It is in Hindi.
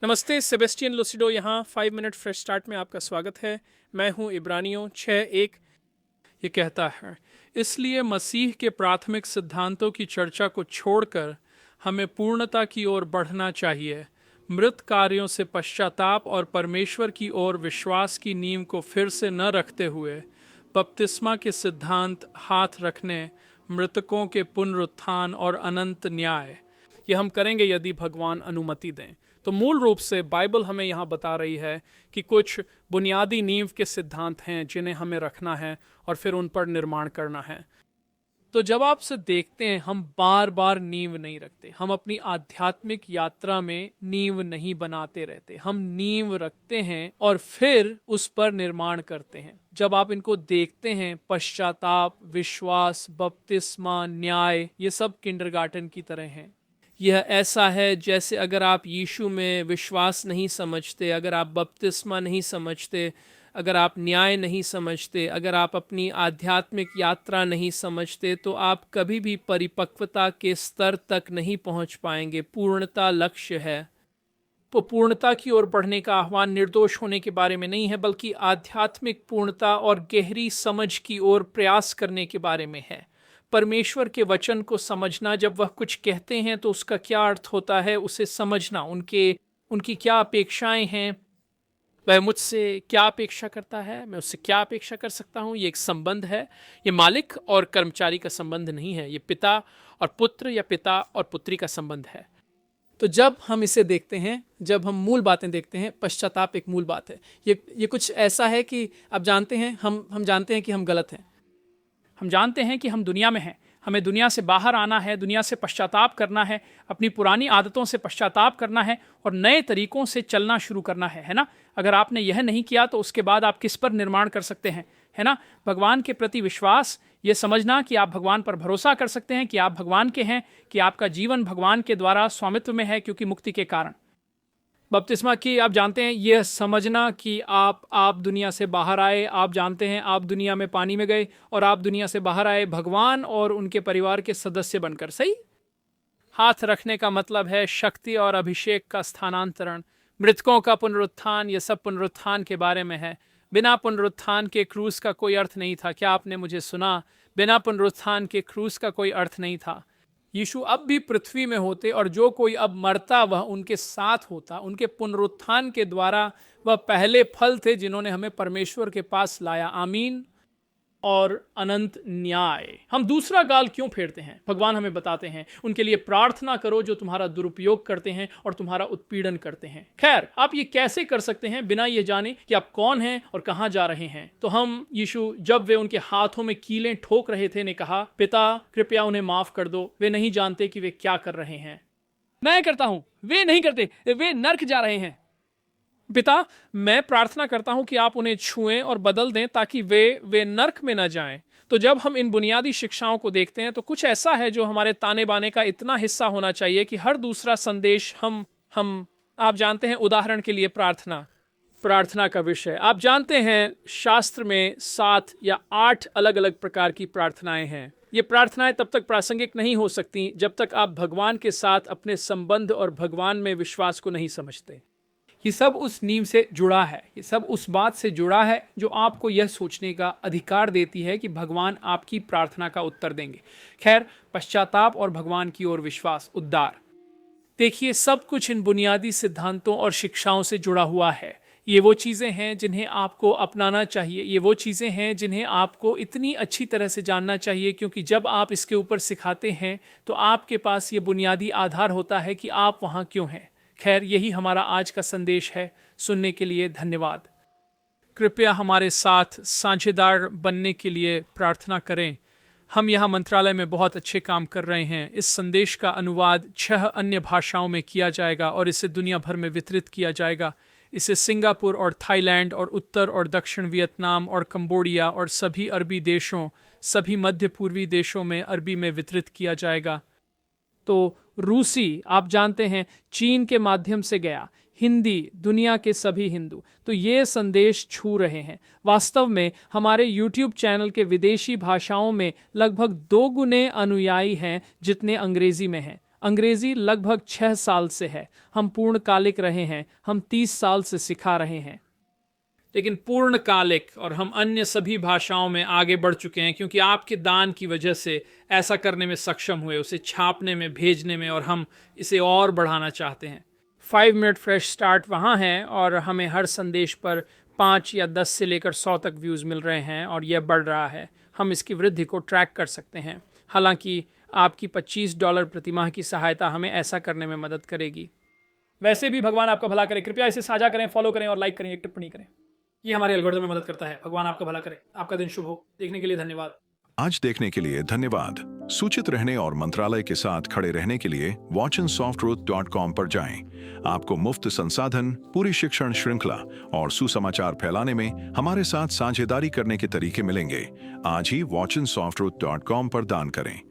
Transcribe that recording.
नमस्ते, सेबेस्टियन लुसिडो यहाँ 5 मिनट फ्रेश स्टार्ट में आपका स्वागत है। मैं हूँ इब्रानियों 6:1। ये कहता है, इसलिए मसीह के प्राथमिक सिद्धांतों की चर्चा को छोड़कर हमें पूर्णता की ओर बढ़ना चाहिए। मृत कार्यों से पश्चाताप और परमेश्वर की ओर विश्वास की नींव को फिर से न रखते हुए बपतिस्मा के सिद्धांत, हाथ रखने, मृतकों के पुनरुत्थान और अनंत न्याय, ये हम करेंगे यदि भगवान अनुमति दें। तो मूल रूप से बाइबल हमें यहाँ बता रही है कि कुछ बुनियादी नींव के सिद्धांत हैं जिन्हें हमें रखना है और फिर उन पर निर्माण करना है। तो जब आप से देखते हैं, हम बार बार नींव नहीं रखते, हम अपनी आध्यात्मिक यात्रा में नींव नहीं बनाते रहते, हम नींव रखते हैं और फिर उस पर निर्माण करते हैं। जब आप इनको देखते हैं, पश्चाताप, विश्वास, बपतिस्मा, न्याय, ये सब किंडरगार्टन की तरह हैं। यह ऐसा है जैसे अगर आप यीशु में विश्वास नहीं समझते, अगर आप बपतिस्मा नहीं समझते, अगर आप न्याय नहीं समझते, अगर आप अपनी आध्यात्मिक यात्रा नहीं समझते, तो आप कभी भी परिपक्वता के स्तर तक नहीं पहुंच पाएंगे। पूर्णता लक्ष्य है। तो पूर्णता की ओर बढ़ने का आह्वान निर्दोष होने के बारे में नहीं है, बल्कि आध्यात्मिक पूर्णता और गहरी समझ की ओर प्रयास करने के बारे में है। परमेश्वर के वचन को समझना, जब वह कुछ कहते हैं तो उसका क्या अर्थ होता है, उसे समझना, उनकी क्या अपेक्षाएं हैं, वह मुझसे क्या अपेक्षा करता है, मैं उससे क्या अपेक्षा कर सकता हूँ। ये एक संबंध है। ये मालिक और कर्मचारी का संबंध नहीं है, ये पिता और पुत्र या पिता और पुत्री का संबंध है। तो जब हम इसे देखते हैं, जब हम मूल बातें देखते हैं, पश्चाताप एक मूल बात है। ये कुछ ऐसा है कि आप जानते हैं, हम जानते हैं कि हम गलत हैं, हम जानते हैं कि हम दुनिया में हैं, हमें दुनिया से बाहर आना है, दुनिया से पश्चाताप करना है, अपनी पुरानी आदतों से पश्चाताप करना है और नए तरीकों से चलना शुरू करना है ना। अगर आपने यह नहीं किया तो उसके बाद आप किस पर निर्माण कर सकते हैं, है ना। भगवान के प्रति विश्वास, ये समझना कि आप भगवान पर भरोसा कर सकते हैं, कि आप भगवान के हैं, कि आपका जीवन भगवान के द्वारा स्वामित्व में है क्योंकि मुक्ति के कारण। बपतिस्मा की आप जानते हैं, यह समझना कि आप दुनिया से बाहर आए, आप जानते हैं आप दुनिया में पानी में गए और आप दुनिया से बाहर आए भगवान और उनके परिवार के सदस्य बनकर। सही। हाथ रखने का मतलब है शक्ति और अभिषेक का स्थानांतरण, मृतकों का पुनरुत्थान, ये सब पुनरुत्थान के बारे में है। बिना पुनरुत्थान के क्रूस का कोई अर्थ नहीं था। क्या आपने मुझे सुना? बिना पुनरुत्थान के क्रूस का कोई अर्थ नहीं था। यीशु अब भी पृथ्वी में होते और जो कोई अब मरता वह उनके साथ होता। उनके पुनरुत्थान के द्वारा वह पहले फल थे जिन्होंने हमें परमेश्वर के पास लाया। आमीन। और अनंत न्याय। हम दूसरा गाल क्यों फेरते हैं? भगवान हमें बताते हैं, उनके लिए प्रार्थना करो जो तुम्हारा दुरुपयोग करते हैं और तुम्हारा उत्पीड़न करते हैं। खैर, आप ये कैसे कर सकते हैं बिना ये जाने कि आप कौन हैं और कहां जा रहे हैं? तो हम यीशु, जब वे उनके हाथों में कीलें ठोक रहे थे, ने कहा, पिता कृपया उन्हें माफ कर दो, वे नहीं जानते कि वे क्या कर रहे हैं। मैं करता हूं, वे नहीं करते, वे नर्क जा रहे हैं। पिता, मैं प्रार्थना करता हूं कि आप उन्हें छुएं और बदल दें ताकि वे नर्क में न जाएं। तो जब हम इन बुनियादी शिक्षाओं को देखते हैं तो कुछ ऐसा है जो हमारे ताने बाने का इतना हिस्सा होना चाहिए कि हर दूसरा संदेश हम आप जानते हैं, उदाहरण के लिए प्रार्थना का विषय। आप जानते हैं शास्त्र में 7 या 8 अलग अलग प्रकार की प्रार्थनाएं हैं। ये प्रार्थनाएं तब तक प्रासंगिक नहीं हो सकती जब तक आप भगवान के साथ अपने संबंध और भगवान में विश्वास को नहीं समझते। ये सब उस नींव से जुड़ा है, ये सब उस बात से जुड़ा है जो आपको यह सोचने का अधिकार देती है कि भगवान आपकी प्रार्थना का उत्तर देंगे। खैर, पश्चाताप और भगवान की ओर विश्वास, उद्धार। देखिए, सब कुछ इन बुनियादी सिद्धांतों और शिक्षाओं से जुड़ा हुआ है। ये वो चीज़ें हैं जिन्हें आपको अपनाना चाहिए, ये वो चीज़ें हैं जिन्हें आपको इतनी अच्छी तरह से जानना चाहिए, क्योंकि जब आप इसके ऊपर सिखाते हैं तो आपके पास ये बुनियादी आधार होता है कि आप वहाँ क्यों हैं। खैर, यही हमारा आज का संदेश है। सुनने के लिए धन्यवाद। कृपया हमारे साथ साझेदार बनने के लिए प्रार्थना करें। हम यहाँ मंत्रालय में बहुत अच्छे काम कर रहे हैं। इस संदेश का अनुवाद 6 अन्य भाषाओं में किया जाएगा और इसे दुनिया भर में वितरित किया जाएगा। इसे सिंगापुर और थाईलैंड और उत्तर और दक्षिण वियतनाम और कंबोडिया और सभी अरबी देशों, सभी मध्य पूर्वी देशों में अरबी में वितरित किया जाएगा। तो रूसी, आप जानते हैं, चीन के माध्यम से गया। हिंदी, दुनिया के सभी हिंदू। तो ये संदेश छू रहे हैं। वास्तव में हमारे YouTube चैनल के विदेशी भाषाओं में लगभग 2 गुने अनुयायी हैं जितने अंग्रेजी में हैं। अंग्रेजी लगभग 6 साल से है। हम पूर्णकालिक रहे हैं, हम 30 साल से सिखा रहे हैं। लेकिन पूर्णकालिक और हम अन्य सभी भाषाओं में आगे बढ़ चुके हैं, क्योंकि आपके दान की वजह से ऐसा करने में सक्षम हुए, उसे छापने में, भेजने में, और हम इसे और बढ़ाना चाहते हैं। 5 मिनट फ्रेश स्टार्ट वहाँ है और हमें हर संदेश पर 5 या 10 से लेकर 100 तक व्यूज़ मिल रहे हैं और यह बढ़ रहा है। हम इसकी वृद्धि को ट्रैक कर सकते हैं। हालांकि आपकी $25 प्रति माह की सहायता हमें ऐसा करने में मदद करेगी। वैसे भी भगवान आपका भला करे। कृपया इसे साझा करें, फॉलो करें और लाइक करें, एक टिप्पणी करें। ये हमारे एल्गोरिथम में मदद करता है। भगवान आपका भला करे। आपका दिन शुभ हो। देखने के लिए धन्यवाद। आज देखने के लिए धन्यवाद। सूचित रहने और मंत्रालय के साथ खड़े रहने के लिए watchandsofttruth.com पर जाएं। आपको मुफ्त संसाधन, पूरी शिक्षण श्रृंखला और सुसमाचार फैलाने में हमारे साथ साझेदारी करने के तरीके मिलेंगे। आज ही watchandsofttruth.com पर दान करें।